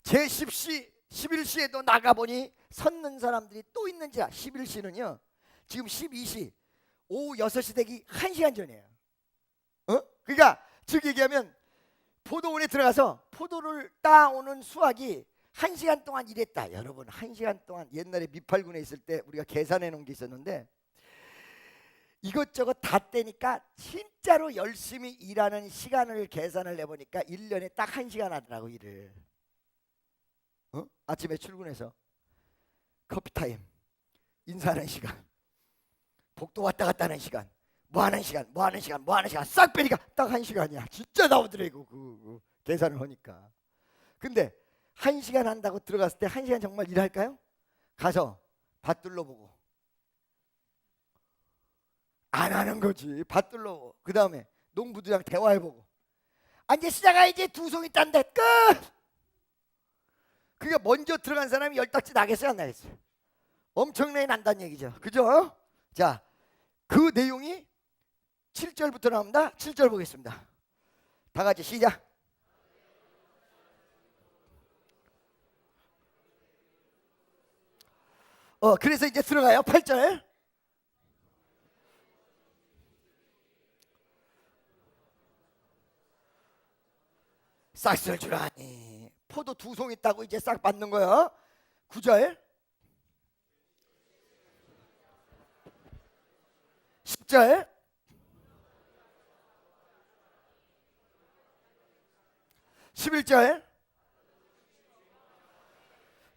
제10시 11시에도 나가보니 섰는 사람들이 또 있는지라. 11시는요 지금 12시 오후 6시 되기 1시간 전이에요. 그러니까 즉 얘기하면 포도원에 들어가서 포도를 따오는 수확이 1시간 동안 일했다. 여러분 1시간 동안 옛날에 미팔군에 있을 때 우리가 계산해 놓은 게 있었는데 이것저것 다 떼니까 진짜로 열심히 일하는 시간을 계산을 해보니까 1년에 딱 1시간 하더라고 일을. 아침에 출근해서 커피타임, 인사하는 시간, 복도 왔다 갔다 하는 시간, 뭐하는 시간 싹 빼니까 딱 1시간이야. 진짜 나오더라고 그 계산을 하니까. 근데 1시간 한다고 들어갔을 때 1시간 정말 일할까요? 가서 밭 둘러보고 안 하는 거지. 밭 둘러보고 그 다음에 농부들이랑 대화해보고 이제 시작하야지. 두 송이 딴데 끝. 그러니까 먼저 들어간 사람이 열딱지 나겠어요 안 나겠어요? 엄청나게 난다는 얘기죠. 그죠? 자, 그 내용이 7절부터 나옵니다. 7절 보겠습니다. 다 같이 시작. 그래서 이제 들어가요. 8절. 싹쓸 줄 아니. 포도 두 송 있다고 이제 싹 받는 거예요. 9절 10절 11절.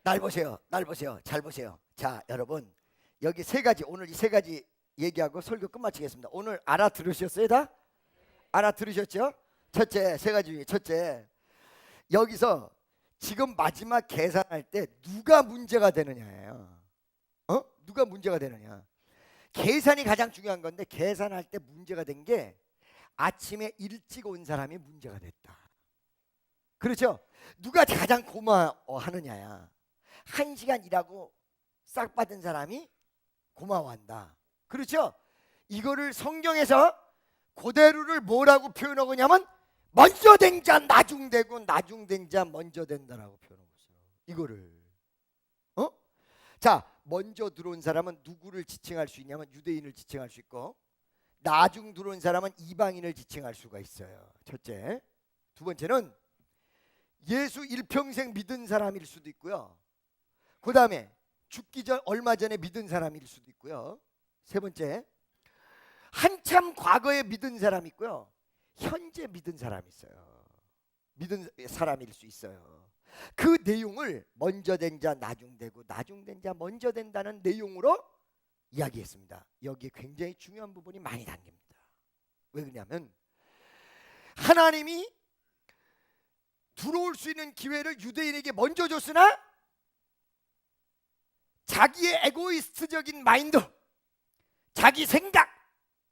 날 보세요. 날 보세요. 잘 보세요. 자, 여러분 여기 세 가지, 오늘 이 세 가지 얘기하고 설교 끝마치겠습니다. 오늘 알아들으셨어요? 다? 알아들으셨죠? 첫째, 세 가지 중에 첫째, 여기서 지금 마지막 계산할 때 누가 문제가 되느냐예요. 누가 문제가 되느냐. 계산이 가장 중요한 건데 계산할 때 문제가 된 게 아침에 일찍 온 사람이 문제가 됐다. 그렇죠? 누가 가장 고마워하느냐야. 1시간 일하고 싹 받은 사람이 고마워한다. 그렇죠? 이거를 성경에서 그대로를 뭐라고 표현하고 있냐면 먼저 된 자 나중되고 나중된 자 먼저 된다라고 표현하고 있어요. 이거를. 자, 먼저 들어온 사람은 누구를 지칭할 수 있냐면 유대인을 지칭할 수 있고, 나중 들어온 사람은 이방인을 지칭할 수가 있어요. 첫째. 두 번째는 예수 일평생 믿은 사람일 수도 있고요. 그 다음에 죽기 전 얼마 전에 믿은 사람일 수도 있고요. 세 번째, 한참 과거에 믿은 사람이 있고요. 현재 믿은 사람이 있어요. 믿은 사람일 수 있어요. 그 내용을 먼저 된 자 나중 되고 나중 된 자 먼저 된다는 내용으로 이야기했습니다. 여기에 굉장히 중요한 부분이 많이 담깁니다. 왜 그러냐면 하나님이 들어올 수 있는 기회를 유대인에게 먼저 줬으나 자기의 에고이스트적인 마인드, 자기 생각,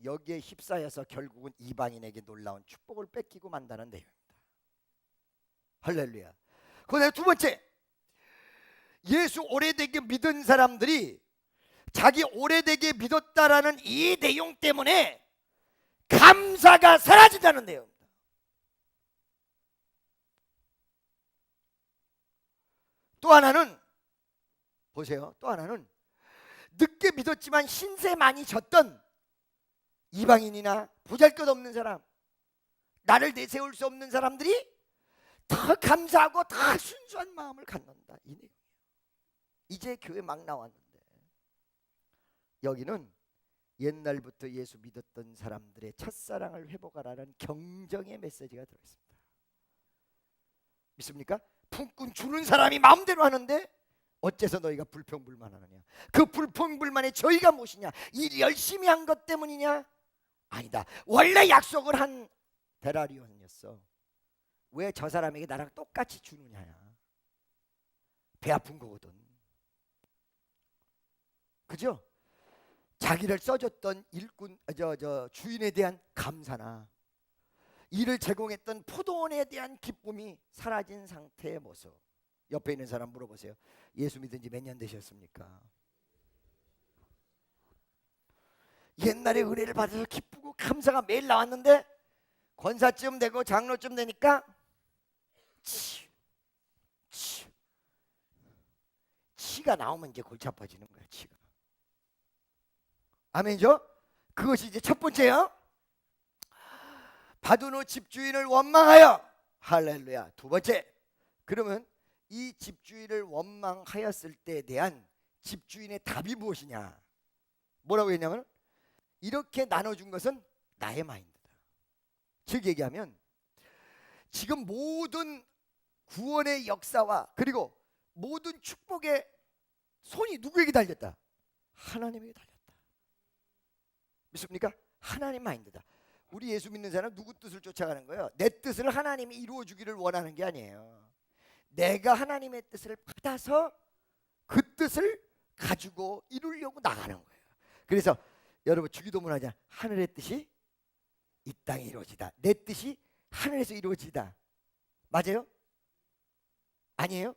여기에 휩싸여서 결국은 이방인에게 놀라운 축복을 뺏기고 만다는 내용입니다. 할렐루야. 그다음에 두 번째, 예수 오래되게 믿은 사람들이 자기 오래되게 믿었다라는 이 내용 때문에 감사가 사라진다는 내용입니다. 또 하나는 보세요. 또 하나는 늦게 믿었지만 신세 많이 졌던 이방인이나 보잘것없는 사람, 나를 내세울 수 없는 사람들이 더 감사하고 더 순수한 마음을 갖는다. 이 내용이에요. 이제 교회 막 나왔는데 여기는 옛날부터 예수 믿었던 사람들의 첫사랑을 회복하라는 경정의 메시지가 들어있습니다. 믿습니까? 품꾼 주는 사람이 마음대로 하는데 어째서 너희가 불평불만하느냐? 그 불평불만의 저희가 무엇이냐? 일 열심히 한 것 때문이냐? 아니다. 원래 약속을 한 데라리온이었어. 왜 저 사람에게 나랑 똑같이 주느냐야. 배 아픈 거거든. 그죠? 자기를 써줬던 일꾼, 주인에 대한 감사나 이를 제공했던 포도원에 대한 기쁨이 사라진 상태의 모습. 옆에 있는 사람 물어보세요. 예수 믿은 지 몇 년 되셨습니까? 옛날에 은혜를 받아서 기쁘고 감사가 매일 나왔는데 권사쯤 되고 장로쯤 되니까 치가 나오면 이제 골치 아파지는 거야. 치가. 아멘이죠? 그것이 이제 첫 번째요. 받은 후 집주인을 원망하여. 할렐루야. 두 번째, 그러면 이 집주인을 원망하였을 때에 대한 집주인의 답이 무엇이냐? 뭐라고 했냐면, 이렇게 나눠준 것은 나의 마인드다. 즉 얘기하면 지금 모든 구원의 역사와 그리고 모든 축복의 손이 누구에게 달렸다? 하나님에게 달렸다. 믿습니까? 하나님 마인드다. 우리 예수 믿는 사람 누구 뜻을 쫓아가는 거예요? 내 뜻을 하나님이 이루어 주기를 원하는 게 아니에요. 내가 하나님의 뜻을 받아서 그 뜻을 가지고 이루려고 나가는 거예요. 그래서 여러분 주기도문 하잖아. 하늘의 뜻이 이 땅에 이루어지다. 내 뜻이 하늘에서 이루어지다. 맞아요? 아니에요?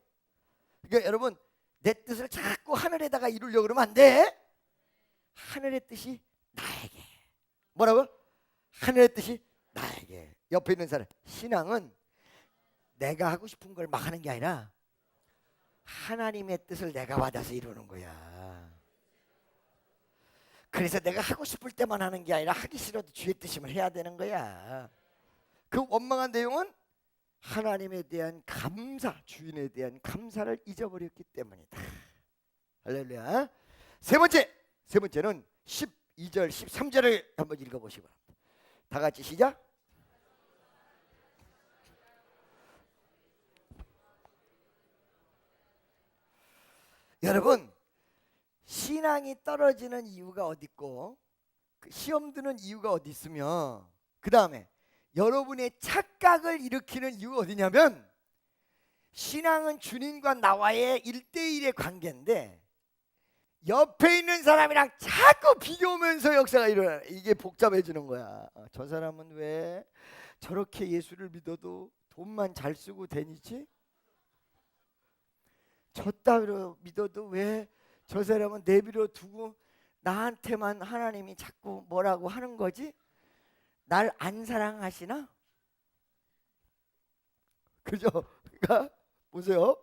그러니까 여러분, 내 뜻을 자꾸 하늘에다가 이루려고 그러면 안 돼. 하늘의 뜻이 나에게. 뭐라고? 하늘의 뜻이 나에게. 옆에 있는 사람, 신앙은 내가 하고 싶은 걸 막 하는 게 아니라 하나님의 뜻을 내가 받아서 이루는 거야. 그래서 내가 하고 싶을 때만 하는 게 아니라 하기 싫어도 주의 뜻이면 해야 되는 거야. 그 원망한 내용은 하나님에 대한 감사, 주인에 대한 감사를 잊어버렸기 때문이다. 할렐루야. 세 번째는 12절 13절을 한번 읽어보시기 바랍니다. 다 같이 시작. 여러분, 신앙이 떨어지는 이유가 어디 있고 시험 드는 이유가 어디 있으며 그 다음에 여러분의 착각을 일으키는 이유가 어디냐면, 신앙은 주님과 나와의 1대1의 관계인데 옆에 있는 사람이랑 자꾸 비교하면서 역사가 일어나. 이게 복잡해지는 거야. 저 사람은 왜 저렇게 예수를 믿어도 돈만 잘 쓰고 다니지? 저 따위로 믿어도 왜 저 사람은 내비로 두고 나한테만 하나님이 자꾸 뭐라고 하는 거지? 날 안 사랑하시나? 그죠? 그러니까 보세요.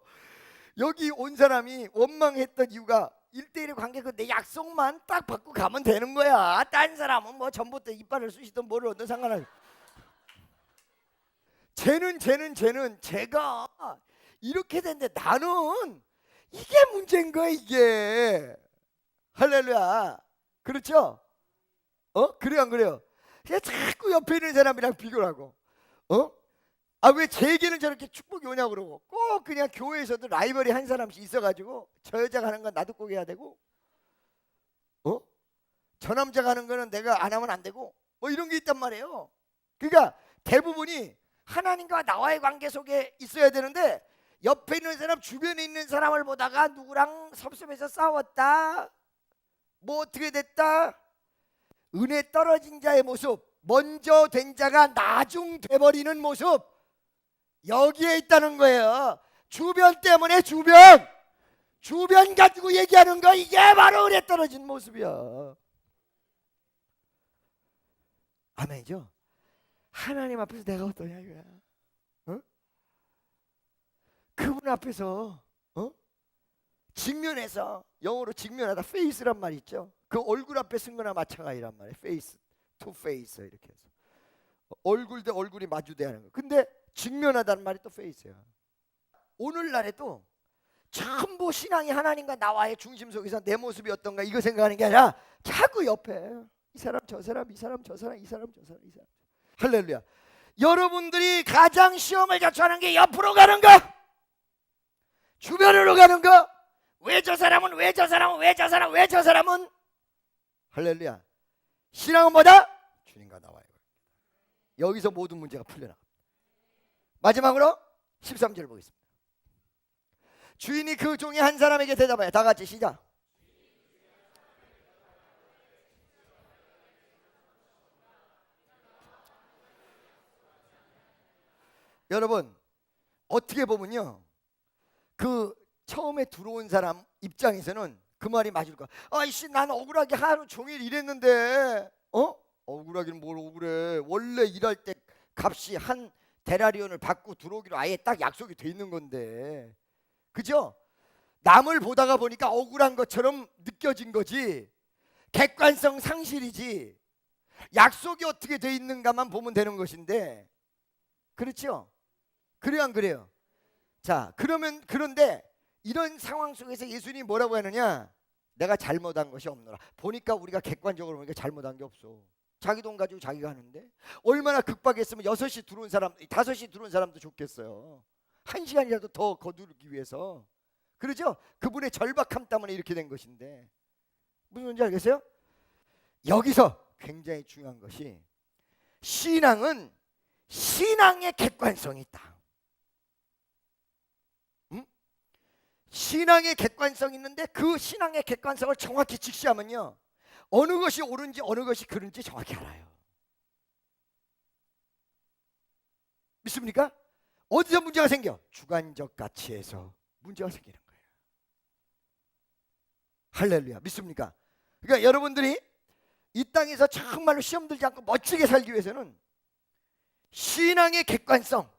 여기 온 사람이 원망했던 이유가 1대1의 관계고 내 약속만 딱 받고 가면 되는 거야. 딴 사람은 뭐 전부터 이빨을 쑤시던 뭐를 얻는 상관없어. 쟤는 제가 이렇게 됐는데 나는 이게 문제인 거야 이게. 할렐루야. 그렇죠? 그래요 안 그래요? 그냥 자꾸 옆에 있는 사람이랑 비교를 하고 왜 제게는 저렇게 축복이 오냐고 그러고 꼭 그냥 교회에서도 라이벌이 한 사람씩 있어가지고 저 여자가 하는 건 나도 꼭 해야 되고 저 남자가 하는 거는 내가 안 하면 안 되고 뭐 이런 게 있단 말이에요. 그러니까 대부분이 하나님과 나와의 관계 속에 있어야 되는데 옆에 있는 사람, 주변에 있는 사람을 보다가 누구랑 섭섭해서 싸웠다, 뭐 어떻게 됐다, 은혜 떨어진 자의 모습, 먼저 된 자가 나중 돼버리는 모습, 여기에 있다는 거예요. 주변 때문에 주변 가지고 얘기하는 거, 이게 바로 은혜 떨어진 모습이야. 아멘이죠? 하나님 앞에서 내가 어떠냐 이거야. 그분 앞에서 직면해서, 영어로 직면하다 페이스란 말 있죠. 그 얼굴 앞에 쓴 거나 마찬가지란 말이에요. 페이스, 투 페이스 이렇게 해서 얼굴 대 얼굴이 마주대하는 거. 근데 직면하다는 말이 또 페이스야. 오늘날에도 전부 신앙이 하나님과 나와의 중심 속에서 내 모습이 어떤가 이거 생각하는 게 아니라 자꾸 옆에 이 사람 저 사람, 이 사람 저 사람, 이 사람 저 사람, 이 사람. 할렐루야. 여러분들이 가장 시험을 자초하는 게 옆으로 가는 거, 주변으로 가는 거. 왜 저 사람은, 왜 저 사람은, 왜 저 사람, 왜 저 사람은. 할렐루야. 신앙은 뭐다? 주님과 나와요. 여기서 모든 문제가 풀려나갑니다. 마지막으로 13절 보겠습니다. 주인이 그 종의 한 사람에게 대답하여. 다 같이 시작. 여러분, 어떻게 보면요, 그 처음에 들어온 사람 입장에서는 그 말이 맞을 거야. 아이씨, 난 억울하게 하루 종일 일했는데 억울하긴 뭘 억울해. 원래 일할 때 값이 한 데나리온을 받고 들어오기로 아예 딱 약속이 돼 있는 건데, 그죠? 남을 보다가 보니까 억울한 것처럼 느껴진 거지, 객관성 상실이지. 약속이 어떻게 돼 있는가만 보면 되는 것인데, 그렇죠? 그래요, 안 그래요? 자, 그런데 이런 상황 속에서 예수님이 뭐라고 하느냐? 내가 잘못한 것이 없노라. 보니까 우리가 객관적으로 보니까 잘못한 게 없어. 자기 돈 가지고 자기가 하는데, 얼마나 급박했으면 6시 들어온 사람, 5시 들어온 사람도 좋겠어요. 1시간이라도 더 거두기 위해서. 그러죠? 그분의 절박함 때문에 이렇게 된 것인데, 무슨 말인지 알겠어요? 여기서 굉장히 중요한 것이, 신앙은 신앙의 객관성이 있다. 신앙의 객관성이 있는데, 그 신앙의 객관성을 정확히 직시하면요, 어느 것이 옳은지 어느 것이 그른지 정확히 알아요. 믿습니까? 어디서 문제가 생겨? 주관적 가치에서 문제가 생기는 거예요. 할렐루야. 믿습니까? 그러니까 여러분들이 이 땅에서 정말로 시험 들지 않고 멋지게 살기 위해서는 신앙의 객관성,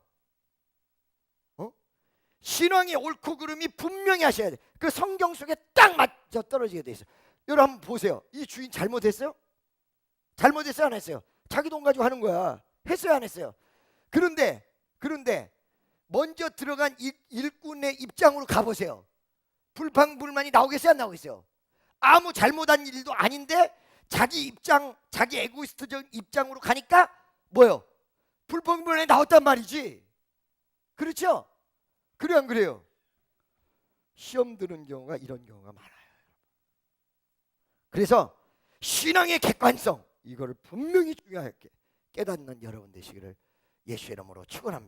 신앙의 옳고 그름이 분명히 하셔야 돼. 그 성경 속에 딱 맞아 떨어지게 돼 있어요. 여러분 한번 보세요. 이 주인 잘못했어요? 잘못했어요, 안 했어요? 자기 돈 가지고 하는 거야. 했어요, 안 했어요? 그런데 먼저 들어간 일꾼의 입장으로 가보세요. 불평불만이 나오겠어요, 안 나오겠어요? 아무 잘못한 일도 아닌데 자기 입장, 자기 에고이스트적 입장으로 가니까 뭐요? 불평불만이 나왔단 말이지. 그렇죠? 그래요, 안 그래요? 시험 드는 경우가 이런 경우가 많아요. 그래서 신앙의 객관성, 이거를 분명히 중요하게 깨닫는 여러분 되시기를 예수의 이름으로 축원합니다.